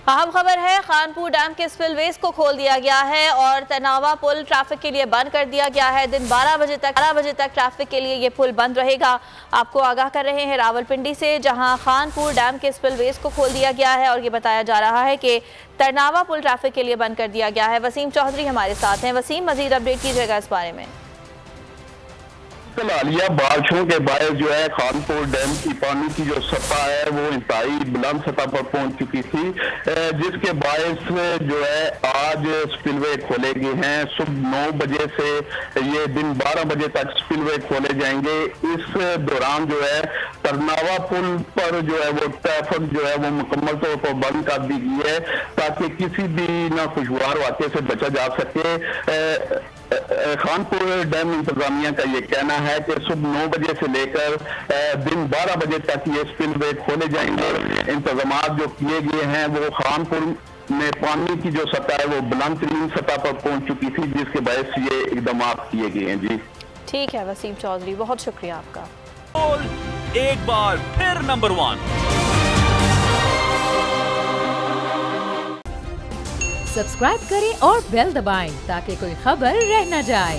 अहम खबर है, खानपुर डैम के स्पिलवेज को खोल दिया गया है और तरनावा पुल ट्रैफिक के लिए बंद कर दिया गया है। दिन 12 बजे तक ट्रैफिक के लिए ये पुल बंद रहेगा। आपको आगाह कर रहे हैं रावलपिंडी से, जहां खानपुर डैम के स्पिलवेज को खोल दिया गया है और ये बताया जा रहा है कि तरनावा पुल ट्रैफिक के लिए बंद कर दिया गया है। वसीम चौधरी हमारे साथ हैं। वसीम, मजीद अपडेट कीजिएगा इस बारे में। हालिया बारिशों के बायस जो है खानपुर डैम की पानी की जो सतह है वो इंतहाई बुलंद सतह पर पहुंच चुकी थी, जिसके बायस जो है आज स्पिलवे खोले गए हैं। सुबह 9 बजे से ये दिन 12 बजे तक स्पिलवे खोले जाएंगे। इस दौरान जो है तरनावा पुल पर जो है वो ट्रैफिक जो है वो मुकम्मल तौर पर बंद कर दी गई है, ताकि किसी भी नाखुशगवार वाक़े से बचा जा सके। खानपुर डैम इंतजामिया का ये कहना है कि सुबह 9 बजे से लेकर दिन 12 बजे तक ये स्पिलवे खोले जाएंगे। इंतजाम जो किए गए हैं वो खानपुर में पानी की जो सतह है वो बुलंद तरीन सतह पर पहुंच चुकी थी, जिसके बायस ये इकदाम किए गए हैं। जी ठीक है वसीम चौधरी, बहुत शुक्रिया आपका। एक बार फिर नंबर 1 सब्सक्राइब करें और बेल दबाएं ताकि कोई खबर रह न जाए।